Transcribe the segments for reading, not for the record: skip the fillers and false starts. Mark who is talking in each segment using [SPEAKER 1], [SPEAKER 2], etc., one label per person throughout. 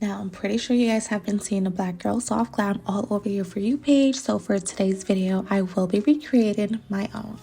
[SPEAKER 1] Now, I'm pretty sure you guys have been seeing the Black Girl Soft Glam all over your For You page, so for today's video, I will be recreating my own.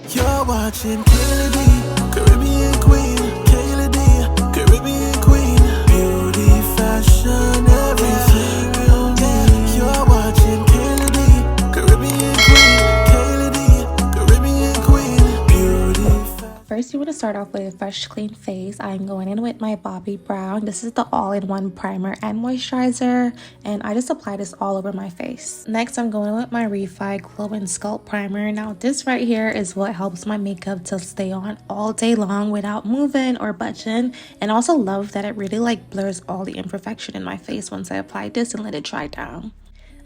[SPEAKER 2] You're watching KaaylaDee, Caribbean Queen, KaaylaDee, Caribbean Queen, beauty, fashion, everything real me. You're watching KaaylaDee, Caribbean Queen, KaaylaDee, Caribbean Queen, beauty, fashion.
[SPEAKER 1] First, you want to start off with a fresh, clean face. I'm going in with my Bobbi Brown. This is the all-in-one primer and moisturizer, and I just apply this all over my face. Next, I'm going with my Refi Glow and Sculpt Primer. Now, this right here is what helps my makeup to stay on all day long without moving or budging. And I also love that it really blurs all the imperfection in my face once I apply this and let it dry down.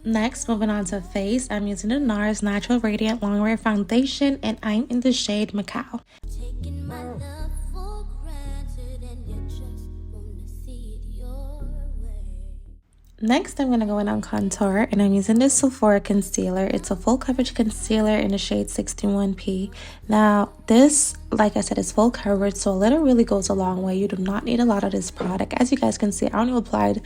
[SPEAKER 1] Next, moving on to face, I'm using the NARS Natural Radiant Longwear Foundation, and I'm in the shade Macao.
[SPEAKER 3] Taking my love for granted and you just wanna see it your way.
[SPEAKER 1] Next, I'm going to go in on contour, and I'm using this Sephora concealer. It's a full coverage concealer in the shade 61P. Now, this, like I said, is full coverage, so a little really goes a long way. You do not need a lot of this product. As you guys can see, I only applied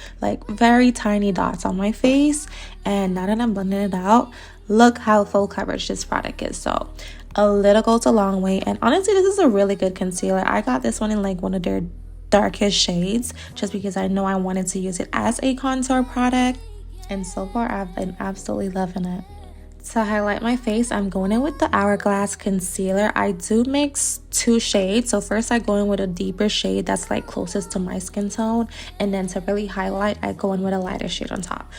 [SPEAKER 1] very tiny dots on my face, and now that I'm blending it out, look how full coverage this product is. So a little goes a long way, and honestly, this is a really good concealer. I got this one in one of their darkest shades just because I know I wanted to use it as a contour product, and so far I've been absolutely loving it. To highlight my face, I'm going in with the Hourglass concealer. I do mix two shades, so first I go in with a deeper shade that's closest to my skin tone, and then to really highlight I go in with a lighter shade on top.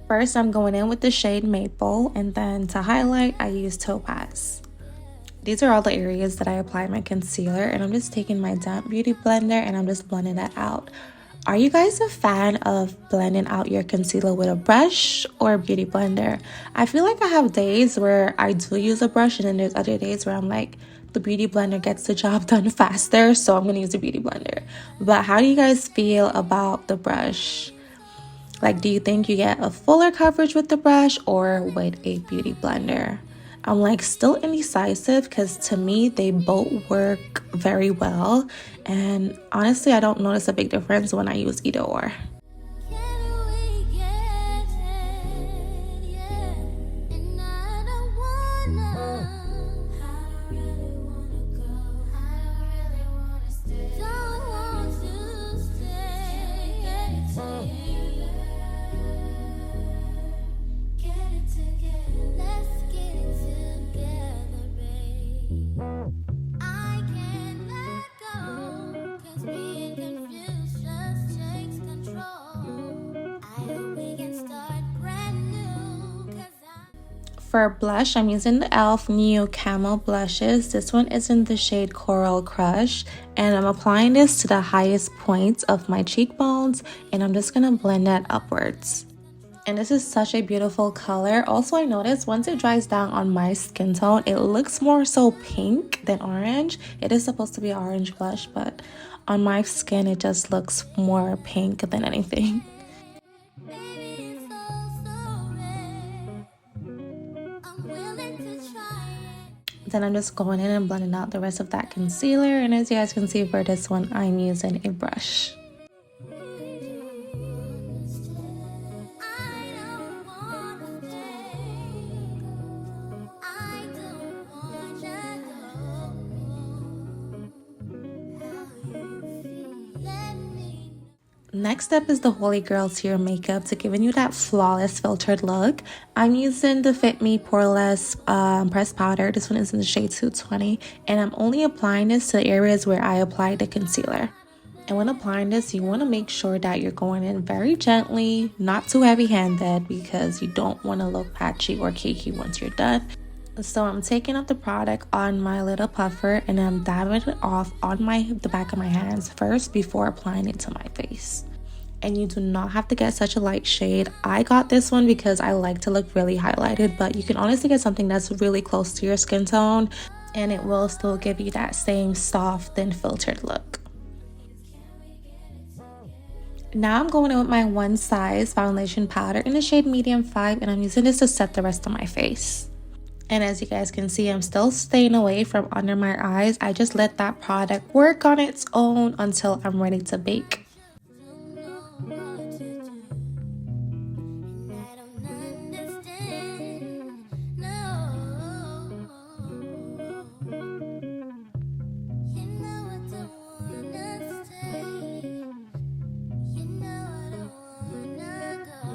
[SPEAKER 1] First I'm going in with the shade Maple, and then to highlight I use Topaz. These are all the areas that I apply my concealer, and I'm just taking my damp beauty blender and I'm just blending that out. Are you guys a fan of blending out your concealer with a brush or a beauty blender? I feel like I have days where I do use a brush, and then there's other days where I'm the beauty blender gets the job done faster, so I'm gonna use a beauty blender. But how do you guys feel about the brush? Do you think you get a fuller coverage with the brush or with a beauty blender? I'm still indecisive because to me they both work very well, and honestly I don't notice a big difference when I use either or.
[SPEAKER 3] Can we get it? Yeah. And I don't wanna. I don't really wanna go. I don't really wanna stay. Don't want to stay. Get it together. Let's get it together, babe. I can't let go, 'cause being confused just takes control. I hope we can start brand new, 'cause
[SPEAKER 1] For blush, I'm using the e.l.f. Neo Camo blushes. This one is in the shade Coral Crush, and I'm applying this to the highest points of my cheekbones, and I'm just gonna blend that upwards. And this is such a beautiful color. Also, I noticed once it dries down on my skin tone, it looks more so pink than orange. It is supposed to be an orange blush, but on my skin it just looks more pink than anything.
[SPEAKER 3] baby, it's so red. I'm willing to try it.
[SPEAKER 1] Then I'm just going in and blending out the rest of that concealer, and as you guys can see for this one, I'm using a brush.
[SPEAKER 3] I don't wanna stay. I don't want you to know how you feel. Let me know.
[SPEAKER 1] Next up is the Holy Grail Tear makeup to giving you that flawless filtered look. I'm using the Fit Me Poreless pressed powder. This one is in the shade 220, and I'm only applying this to the areas where I applied the concealer. And when applying this, you want to make sure that you're going in very gently, not too heavy-handed, because you don't want to look patchy or cakey once you're done. So I'm taking out the product on my little puffer, and I'm dabbing it off on the back of my hands first before applying it to my face. And you do not have to get such a light shade. I got this one because I like to look really highlighted, but you can honestly get something that's really close to your skin tone, and it will still give you that same soft and filtered look. Now I'm going in with my One Size foundation powder in the shade medium 5, and I'm using this to set the rest of my face. And as you guys can see, I'm still staying away from under my eyes. I just let that product work on its own until I'm ready to bake.
[SPEAKER 3] Don't know what to do, and I don't understand. No, you know I don't wanna stay. You know I don't wanna go.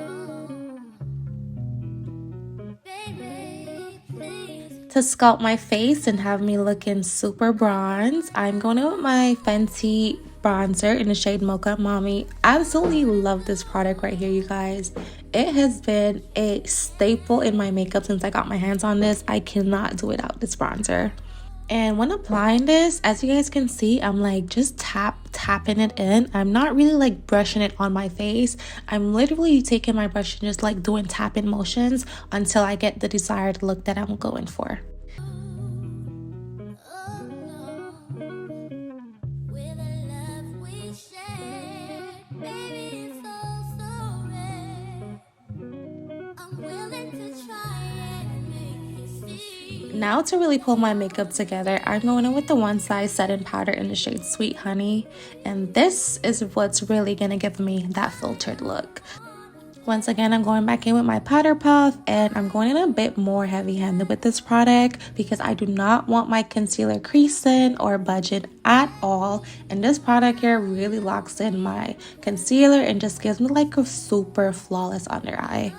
[SPEAKER 3] Baby, please.
[SPEAKER 1] To sculpt my face and have me looking super bronze, I'm going in with my Fenty bronzer in the shade Mocha Mommy. Absolutely love this product right here, you guys. It has been a staple in my makeup since I got my hands on this. I cannot do without this bronzer. And when applying this, as you guys can see, I'm like just tapping it in. I'm not really like brushing it on my face. I'm literally taking my brush and just like doing tapping motions until I get the desired look that I'm going for.
[SPEAKER 3] Oh no, with the love we share, baby, it's all so rare. I'm willing to try and make you see.
[SPEAKER 1] Now to really pull my makeup together, I'm going in with the One Size setting powder in the shade Sweet Honey. And this is what's really going to give me that filtered look. Once again, I'm going back in with my powder puff, and I'm going in a bit more heavy-handed with this product because I do not want my concealer creasing or budging at all. And this product here really locks in my concealer and just gives me like a super flawless under eye.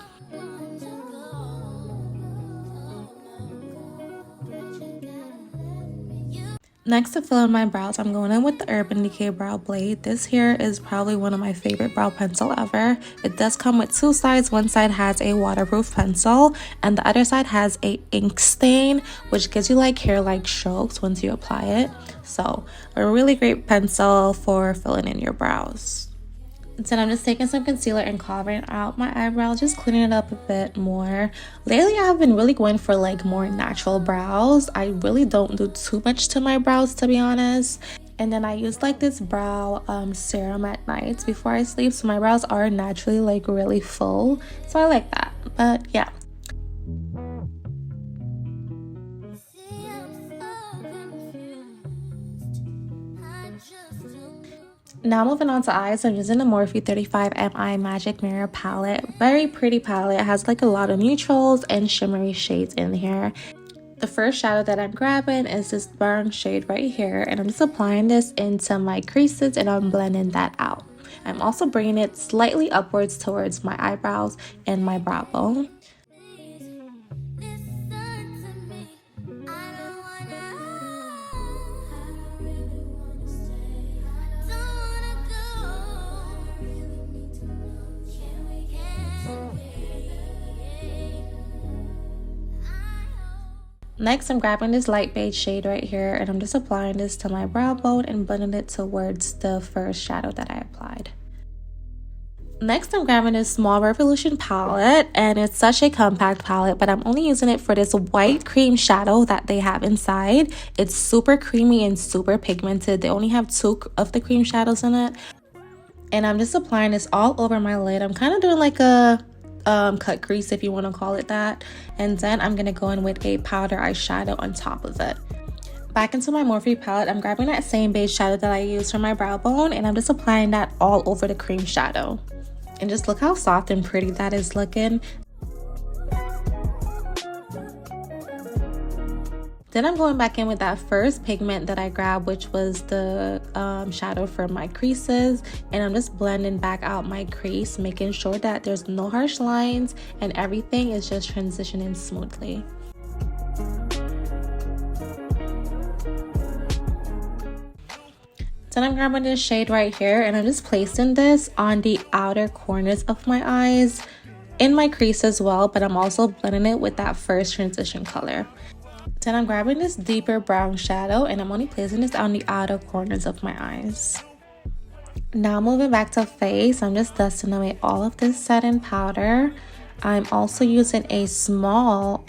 [SPEAKER 1] Next, to fill in my brows, I'm going in with the Urban Decay Brow Blade. This here is probably one of my favorite brow pencil ever. It does come with two sides. One side has a waterproof pencil and the other side has a ink stain, which gives you like hair-like strokes once you apply it. So a really great pencil for filling in your brows. Then I'm just taking some concealer and covering out my eyebrows, just cleaning it up a bit more. Lately, I have been really going for like more natural brows. I really don't do too much to my brows, to be honest. And then I use like this brow serum at night before I sleep, so my brows are naturally like really full. So I like that. But yeah.
[SPEAKER 3] See, I'm so confused. I just don't know.
[SPEAKER 1] Now moving on to eyes, I'm using the Morphe 35MI Magic Mirror palette. Very pretty palette. It has like a lot of neutrals and shimmery shades in here. The first shadow that I'm grabbing is this brown shade right here, and I'm just applying this into my creases and I'm blending that out. I'm also bringing it slightly upwards towards my eyebrows and my brow bone.
[SPEAKER 3] Please listen to me. I don't wanna. I don't really wanna stay. I don't wanna go. I really need to know. Can we be? I hope.
[SPEAKER 1] Next, I'm grabbing this light beige shade right here, and I'm just applying this to my brow bone and blending it towards the first shadow that I applied. Next, I'm grabbing this Small Revolution palette, and it's such a compact palette, but I'm only using it for this white cream shadow that they have inside. It's super creamy and super pigmented. They only have two of the cream shadows in it. And I'm just applying this all over my lid. I'm kind of doing like a cut crease, if you want to call it that. And then I'm going to go in with a powder eyeshadow on top of it. Back into my Morphe palette, I'm grabbing that same beige shadow that I used for my brow bone, and I'm just applying that all over the cream shadow. And just look how soft and pretty that is looking. Then I'm going back in with that first pigment that I grabbed, which was the shadow for my creases. And I'm just blending back out my crease, making sure that there's no harsh lines and everything is just transitioning smoothly. Then I'm grabbing this shade right here, and I'm just placing this on the outer corners of my eyes, in my crease as well, but I'm also blending it with that first transition color. Then I'm grabbing this deeper brown shadow, and I'm only placing this on the outer corners of my eyes. Now moving back to face, I'm just dusting away all of this setting powder. I'm also using a small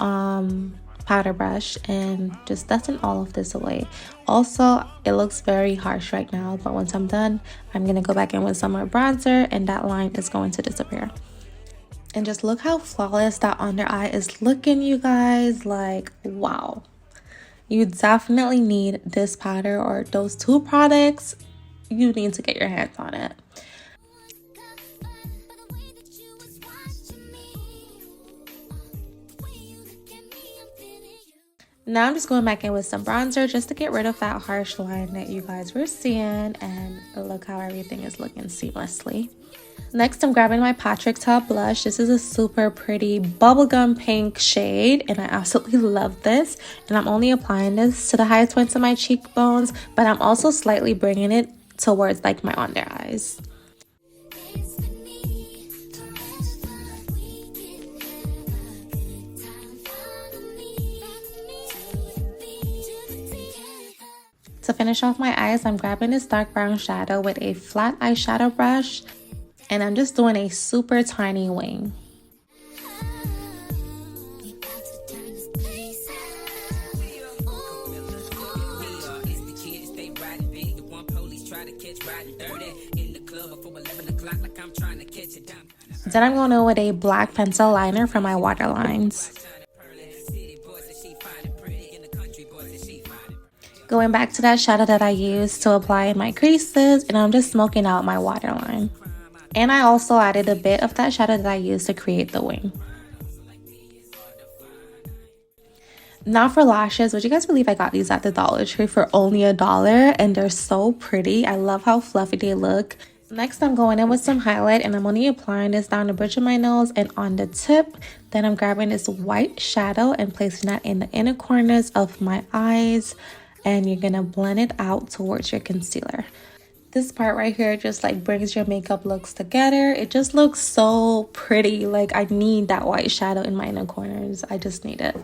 [SPEAKER 1] powder brush and just dusting all of this away. Also, it looks very harsh right now, but once I'm done, I'm going to go back in with some more bronzer and that line is going to disappear. And just look how flawless that under eye is looking, you guys. Like, wow. You definitely need this powder or those two products. You need to get your hands on it. Now I'm just going back in with some bronzer just to get rid of that harsh line that you guys were seeing, and look how everything is looking seamlessly. Next, I'm grabbing my Patrick Top blush. This is a super pretty bubblegum pink shade, and I absolutely love this. And I'm only applying this to the highest points of my cheekbones, but I'm also slightly bringing it towards like my under eyes. To finish off my eyes, I'm grabbing this dark brown shadow with a flat eyeshadow brush, and I'm just doing a super tiny wing. Then I'm going in with a black pencil liner for my waterlines. Going back to that shadow that I used to apply in my creases, and I'm just smoking out my waterline. And I also added a bit of that shadow that I used to create the wing. Now for lashes, would you guys believe I got these at the Dollar Tree for only $1, and they're so pretty. I love how fluffy they look. Next, I'm going in with some highlight, and I'm only applying this down the bridge of my nose and on the tip. Then I'm grabbing this white shadow and placing that in the inner corners of my eyes. And you're gonna blend it out towards your concealer. This part right here just like brings your makeup looks together. It just looks so pretty. Like, I need that white shadow in my inner corners. I just need it.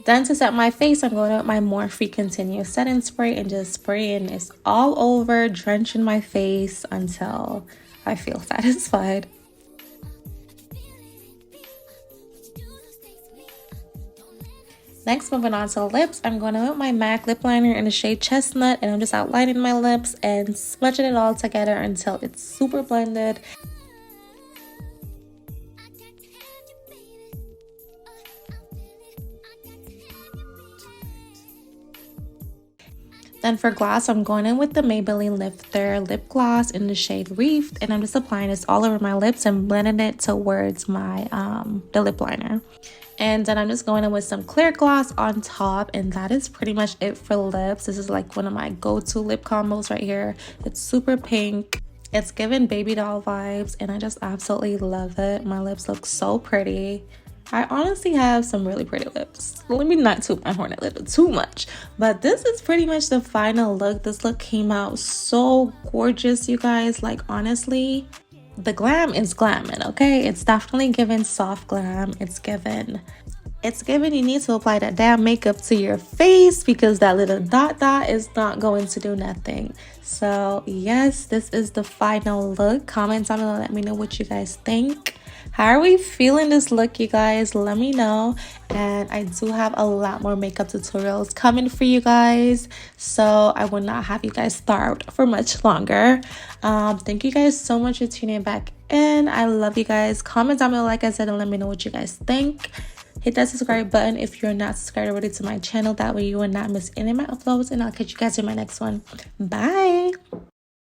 [SPEAKER 1] Then to set my face, I'm going with my Morphe Continuous Setting Spray and just spraying this all over, drenching my face until I feel satisfied. Next, moving on to lips, I'm going in with my MAC lip liner in the shade Chestnut, and I'm just outlining my lips and smudging it all together until it's super blended. Then for gloss, I'm going in with the Maybelline Lifter lip gloss in the shade Reefed, and I'm just applying this all over my lips and blending it towards my the lip liner. And then I'm just going in with some clear gloss on top, and that is pretty much it for lips. This is like one of my go-to lip combos right here. It's super pink. It's giving baby doll vibes, and I just absolutely love it. My lips look so pretty. I honestly have some really pretty lips. Let me not toot my horn a little too much, but this is pretty much the final look. This look came out so gorgeous, you guys. Like, honestly, the glam is glamming, okay? It's definitely giving soft glam. It's giving you need to apply that damn makeup to your face, because that little dot is not going to do nothing. So yes, this is the final look. Comment down below, let me know what you guys think. How are we feeling this look, you guys? Let me know. And I do have a lot more makeup tutorials coming for you guys, so I will not have you guys starved for much longer. Thank you guys so much for tuning back in. I love you guys. Comment down below, like I said, and let me know what you guys think. Hit that subscribe button if you're not subscribed already to my channel. That way you will not miss any of my uploads, and I'll catch you guys in my next one. Bye.